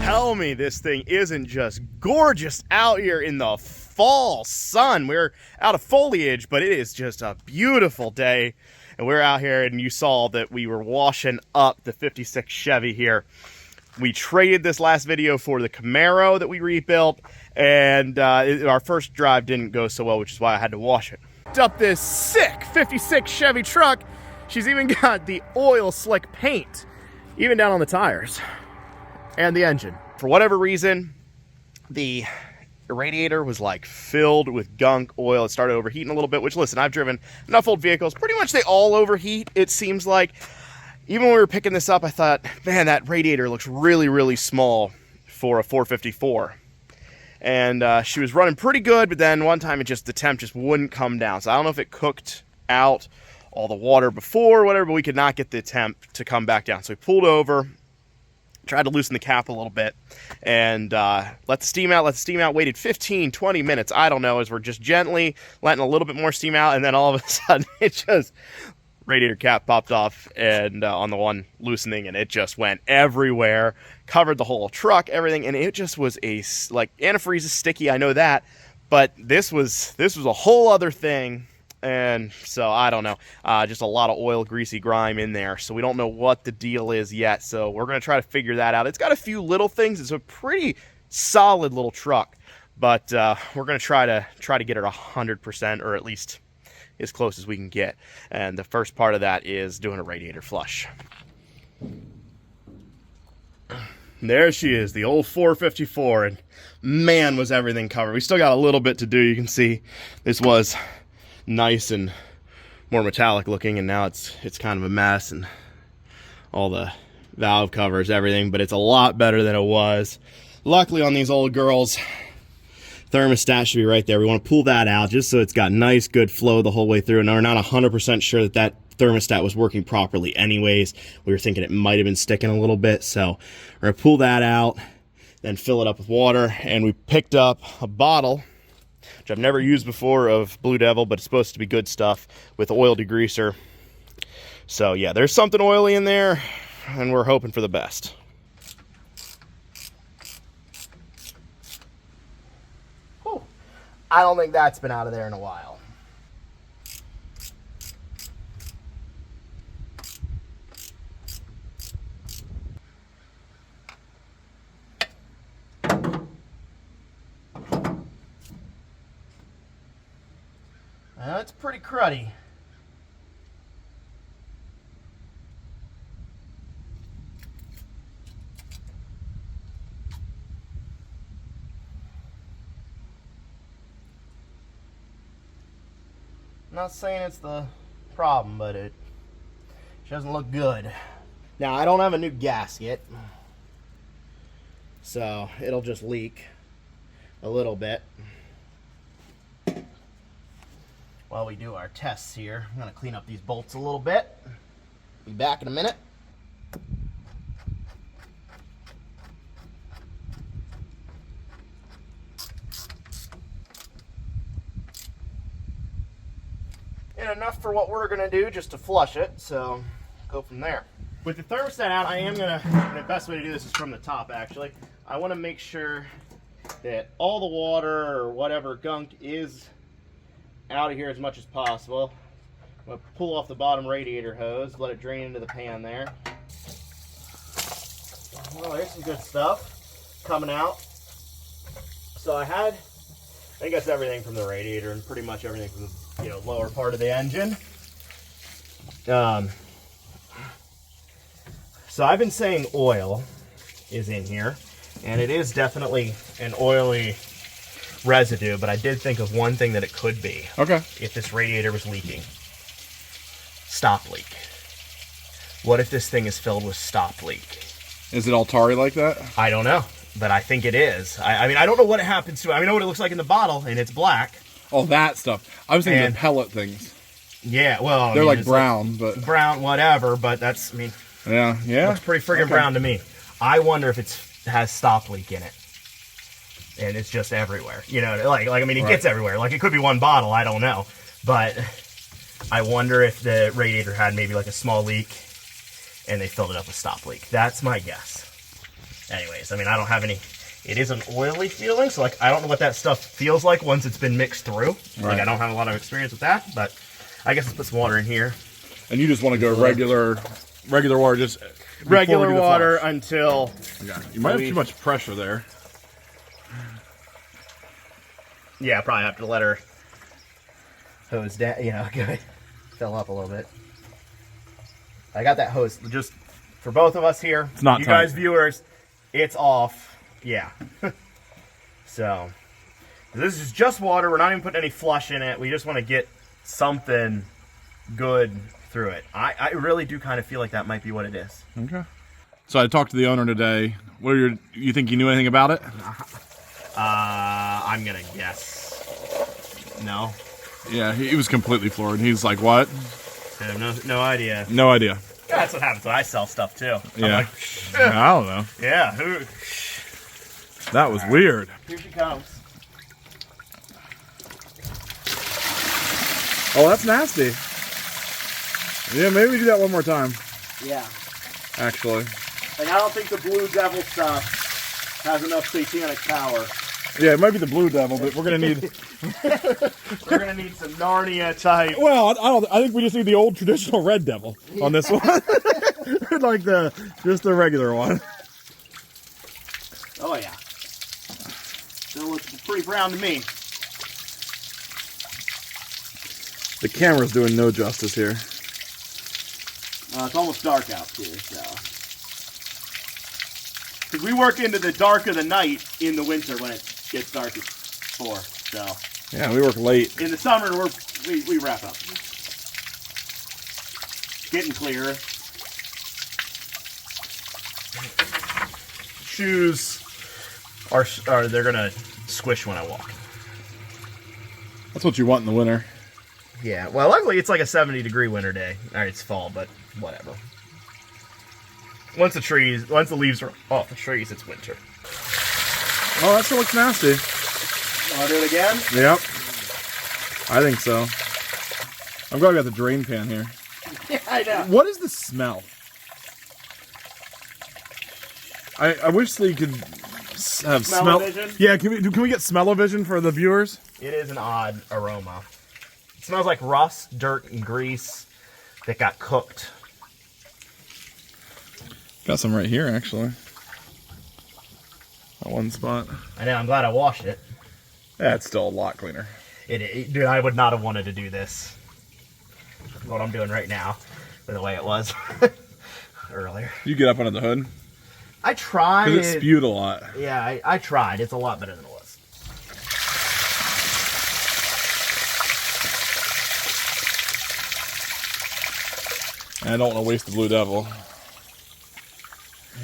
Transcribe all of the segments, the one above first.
Tell me this thing isn't just gorgeous out here in the fall sun. We're out of foliage, but it is just a beautiful day. And we're out here, and you saw that we were washing up the 56 Chevy here. We traded this last video for the Camaro that we rebuilt, and our first drive didn't go so well, which is why I had to wash it. Up this sick 56 Chevy truck. She's even got the oil slick paint, even down on the tires and the engine. For whatever reason, the radiator was like filled with gunk oil. It started overheating a little bit, which, listen, I've driven enough old vehicles. Pretty much they all overheat, it seems like. Even when we were picking this up, I thought, man, that radiator looks really, really small for a 454. And she was running pretty good, but then one time the temp just wouldn't come down. So I don't know if it cooked out all the water before or whatever, but we could not get the temp to come back down. So we pulled over, tried to loosen the cap a little bit, and let the steam out, waited 15, 20 minutes, I don't know, as we're just gently letting a little bit more steam out, and then all of a sudden, it just, radiator cap popped off, and on the one loosening, and it just went everywhere, covered the whole truck, everything, and it just was like, antifreeze is sticky, I know that, but this was a whole other thing. And so I don't know, just a lot of oil, greasy grime in there. So we don't know what the deal is yet. So we're going to try to figure that out. It's got a few little things. It's a pretty solid little truck, but we're going to try to get it 100%, or at least as close as we can get. And the first part of that is doing a radiator flush. There she is, the old 454, and man, was everything covered. We still got a little bit to do. You can see this was nice and more metallic looking, and now it's kind of a mess, and all the valve covers, everything, but it's a lot better than it was. Luckily on these old girls, thermostat should be right there. We want to pull that out just so it's got nice good flow the whole way through, and we're not 100% sure that thermostat was working properly anyways. We were thinking it might have been sticking a little bit, so we're gonna pull that out, then fill it up with water. And we picked up a bottle, which I've never used before, of Blue Devil, but it's supposed to be good stuff, with oil degreaser. So yeah, there's something oily in there, and we're hoping for the best. Whew. I don't think that's been out of there in a while. That's pretty cruddy. I'm not saying it's the problem, but it doesn't look good. Now, I don't have a new gasket, so it'll just leak a little bit while we do our tests here. I'm going to clean up these bolts a little bit. Be back in a minute. And enough for what we're going to do just to flush it, so go from there. With the thermostat out, I am going to, the best way to do this is from the top actually. I want to make sure that all the water or whatever gunk is out of here as much as possible. I'll pull off the bottom radiator hose, let it drain into the pan there. Well, there's some good stuff coming out. So I think that's everything from the radiator and pretty much everything from the lower part of the engine. So I've been saying oil is in here, and it is definitely an oily residue, but I did think of one thing that it could be. Okay. If this radiator was leaking. Stop leak. What if this thing is filled with stop leak? Is it all tarry like that? I don't know, but I think it is. I mean, I don't know what it happens to. I know what it looks like in the bottle, and it's black. Oh, that stuff. I was thinking the pellet things. Yeah, well, they're like brown, but brown, whatever. But that's, I mean, yeah, looks pretty friggin' brown to me. I wonder if it has stop leak in it, and it's just everywhere. Like I mean, it gets everywhere. Like it could be one bottle, I don't know, but I wonder if the radiator had maybe like a small leak, and they filled it up with stop leak. That's my guess. Anyways, I mean, I don't have any. It is an oily feeling, so like I don't know what that stuff feels like once it's been mixed through. Like I don't have a lot of experience with that, but I guess let's put some water in here. And you just want to go regular water, just regular water until. Yeah, you might have too much pressure there. Yeah, probably have to let her hose down. Fill up a little bit. I got that hose just for both of us here. It's not you tight. Guys, viewers, it's off. Yeah. So this is just water. We're not even putting any flush in it. We just want to get something good through it. I really do kind of feel like that might be what it is. Okay. So I talked to the owner today. What are you think you knew anything about it? I'm gonna guess no. Yeah, he was completely floored. He's like, what? I have no idea. No idea. Yeah, that's what happens when I sell stuff too. Yeah. I'm like, I don't know. yeah. That was weird. Here she comes. Oh, that's nasty. Yeah, maybe we do that one more time. Yeah. Actually. Like, I don't think the Blue Devil stuff has enough satanic power. Yeah, it might be the Blue Devil, but we're gonna need. We're gonna need some Narnia type. Well, I think we just need the old traditional Red Devil on this one. Like just the regular one. Oh yeah. Still looks pretty brown to me. The camera's doing no justice here. It's almost dark out here, so. Because we work into the dark of the night in the winter when it gets dark at 4, so. Yeah, we work late. In the summer, we wrap up. Getting clearer. Shoes are they're gonna squish when I walk. That's what you want in the winter. Yeah, well, luckily it's like a 70-degree winter day. All right, it's fall, but whatever. Once the leaves are off the trees, it's winter. Oh, that still looks nasty. Want to do it again? Yep. I think so. I'm glad we got the drain pan here. Yeah, I know. What is the smell? I wish they could have Smell-o-vision? Yeah, can we get smell-o-vision for the viewers? It is an odd aroma. It smells like rust, dirt, and grease that got cooked. Got some right here, actually. That one spot. I know, I'm glad I washed it. Yeah, it's still a lot cleaner. Dude, I would not have wanted to do this. What I'm doing right now, with the way it was earlier. You get up under the hood? I tried. Because it spewed a lot. Yeah, I tried. It's a lot better than it was. And I don't want to waste the Blue Devil.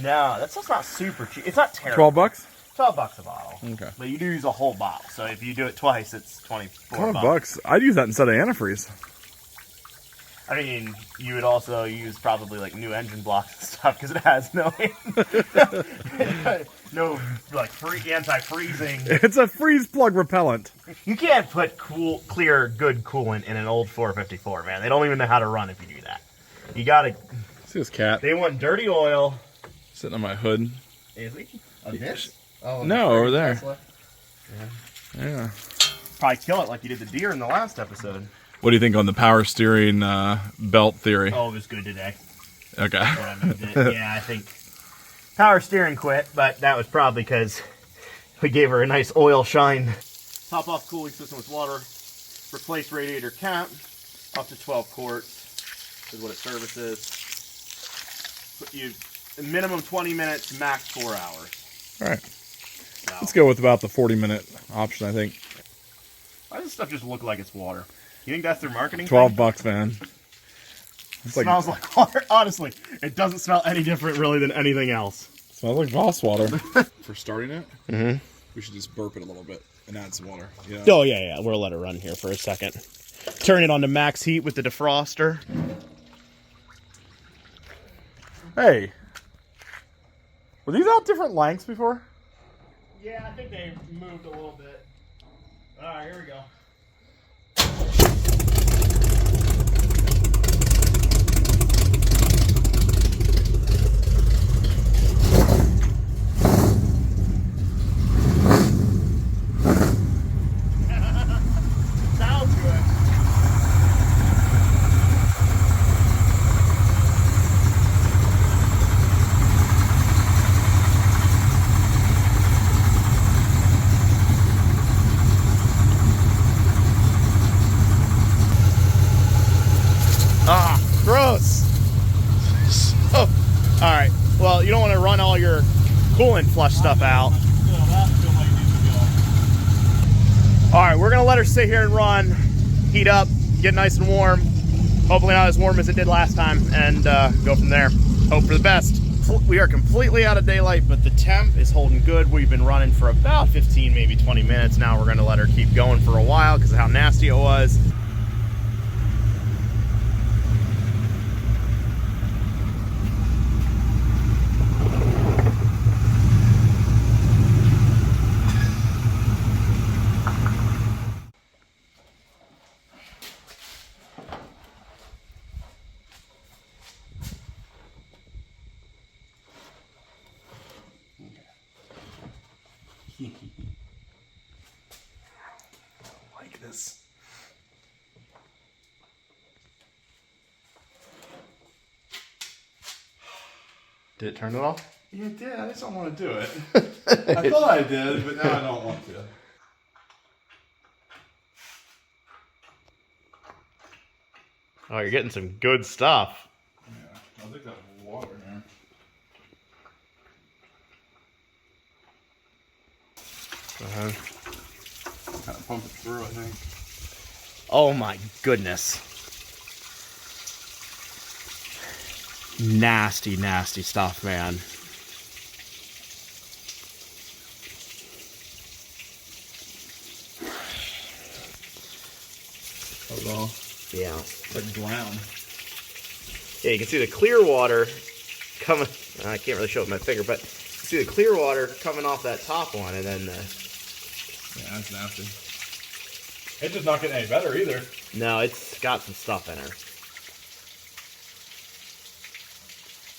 No, that's just not super cheap. It's not terrible. 12 bucks? $12 a bottle. Okay. But you do use a whole bottle, so if you do it twice, it's 24 12 bucks. I'd use that instead of antifreeze. I mean, you would also use probably like new engine blocks and stuff because it has no like anti-freezing. It's a freeze plug repellent. You can't put clear, good coolant in an old 454, man. They don't even know how to run if you do that. You gotta. See this cat? They want dirty oil. Sitting on my hood. Is he? On this? Oh, no, over there. Tesla. Yeah. Probably kill it like you did the deer in the last episode. What do you think on the power steering belt theory? Oh, it was good today. Okay. Yeah, I think power steering quit, but that was probably because we gave her a nice oil shine. Top off cooling system with water. Replace radiator cap. Up to 12 quarts is what it services. Put you minimum 20 minutes, max 4 hours. All right. So, Let's go with about the 40-minute option, I think. why does this stuff just look like it's water? You think that's their marketing? $12, man. It smells like water. Honestly, it doesn't smell any different really than anything else. Smells like Voss water. For starting it, we should just burp it a little bit and add some water. You know? Oh, yeah. We'll let it run here for a second. Turn it on to max heat with the defroster. Hey. Were these out different lengths before? Yeah, I think they moved a little bit. All right, here we go. Sounds good. Ah, gross. So, all right. Well, you don't want to run all your coolant flush stuff out. All right, we're gonna let her sit here and run, heat up, get nice and warm. Hopefully not as warm as it did last time, and go from there. Hope for the best. We are completely out of daylight, but the temp is holding good. We've been running for about 15, maybe 20 minutes now. We're gonna let her keep going for a while because of how nasty it was. Like this. Did it turn it off? Yeah, it did. I just don't want to do it. I thought I did, but now I don't want to. Oh, you're getting some good stuff. Yeah, I'll take that water here. Kind of pump it through, I think. Oh my goodness. Nasty, nasty stuff, man. Oh, Yeah. it's like brown. Yeah, you can see the clear water coming. I can't really show it with my finger, but you can see the clear water coming off that top one, and then Yeah, that's nasty. It's just not getting any better either. no, it's got some stuff in her.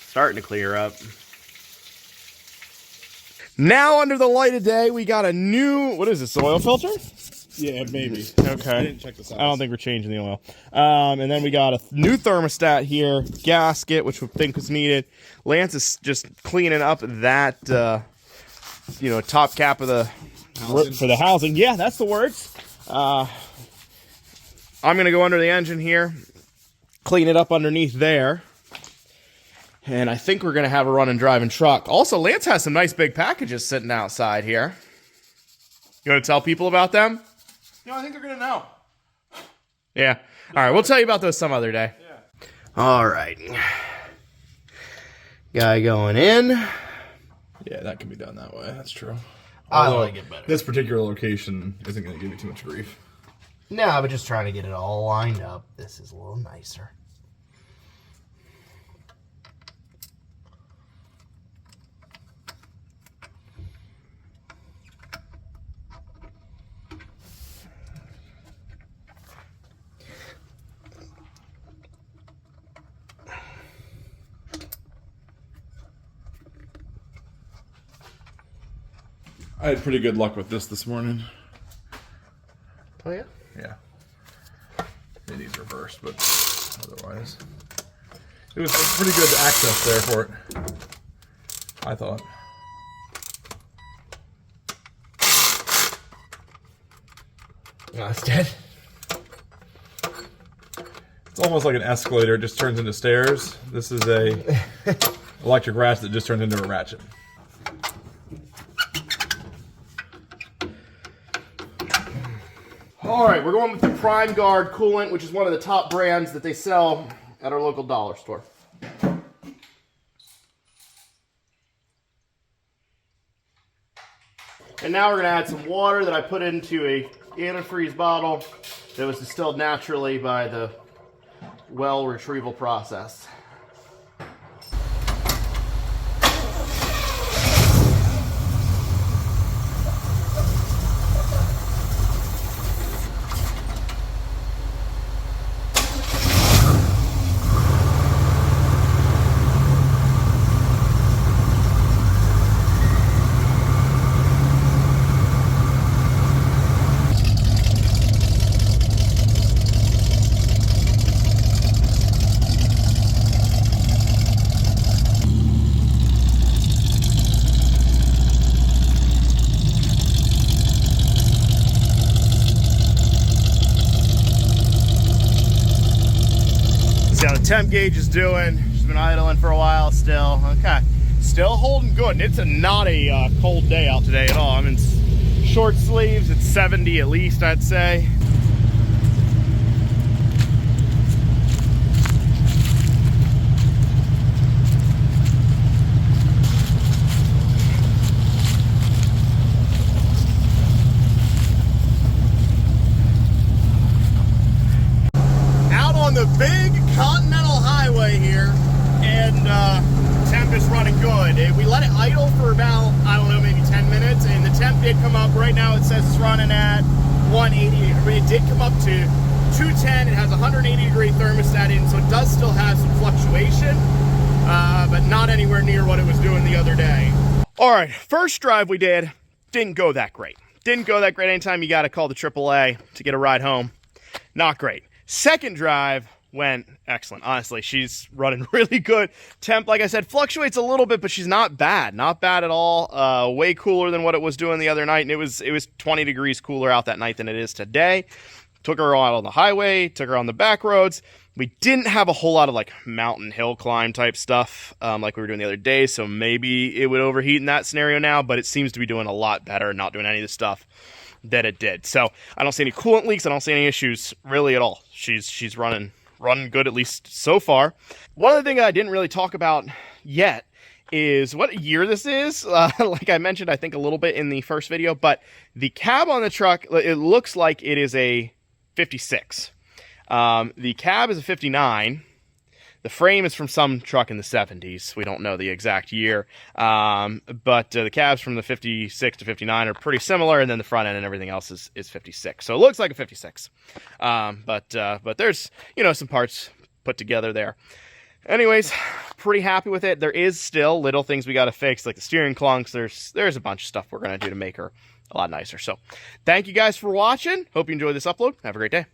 Starting to clear up. Now, under the light of day, we got a new, what is this, oil filter? Yeah, maybe. Okay. I didn't check this out. I don't think we're changing the oil. And then we got a new thermostat here, gasket, which we think was needed. Lance is just cleaning up that, top cap of the Housing. for the housing. Yeah, that's the words. I'm gonna go under the engine here, clean it up underneath there, and I think we're gonna have a running driving truck. Also, Lance has some nice big packages sitting outside here. You want to tell people about them? I think they're gonna know. Yeah. All right, we'll tell you about those some other day. Yeah. All right. Guy going in. Yeah, that can be done that way. That's true. I Although, like it better. This particular location isn't going to give you too much grief. No, but just trying to get it all lined up. This is a little nicer. I had pretty good luck with this morning. Oh, yeah? Yeah. Maybe these reversed, but otherwise. It was pretty good access there for it, I thought. Oh, it's dead. It's almost like an escalator, it just turns into stairs. This is a electric ratchet that just turns into a ratchet. All right, we're going with the Prime Guard coolant, which is one of the top brands that they sell at our local dollar store. And now we're going to add some water that I put into a antifreeze bottle that was distilled naturally by the well retrieval process. See how the temp gauge is doing. She's been idling for a while still. Okay, still holding good. And it's not a cold day out today at all. I'm in short sleeves. It's 70 at least, I'd say. The big Continental Highway here, and temp is running good. We let it idle for about, I don't know, maybe 10 minutes, and the temp did come up. Right now it says it's running at 180. It did come up to 210. It has a 180-degree thermostat in, so it does still have some fluctuation, but not anywhere near what it was doing the other day. All right, first drive we did, didn't go that great. Didn't go that great. Anytime you got to call the AAA to get a ride home, not great. Second drive went excellent. Honestly, she's running really good. Temp, like I said, fluctuates a little bit, but she's not bad. Not bad at all. Way cooler than what it was doing the other night, and it was 20 degrees cooler out that night than it is today. Took her out on the highway, took her on the back roads. We didn't have a whole lot of like mountain hill climb type stuff like we were doing the other day, so maybe it would overheat in that scenario now, but it seems to be doing a lot better and not doing any of the stuff that it did. So I don't see any coolant leaks. I don't see any issues really at all. She's running good, at least so far. One of the things I didn't really talk about yet is what year this is. Like I mentioned, I think a little bit in the first video, but the cab on the truck, it looks like it is a 56. The cab is a 59. The frame is from some truck in the 70s. We don't know the exact year. But the cabs from the 56 to 59 are pretty similar, and then the front end and everything else is 56. So it looks like a 56. But there's, some parts put together there. Anyways, pretty happy with it. There is still little things we got to fix, like the steering clunks. There's a bunch of stuff we're going to do to make her a lot nicer. So thank you guys for watching. Hope you enjoyed this upload. Have a great day.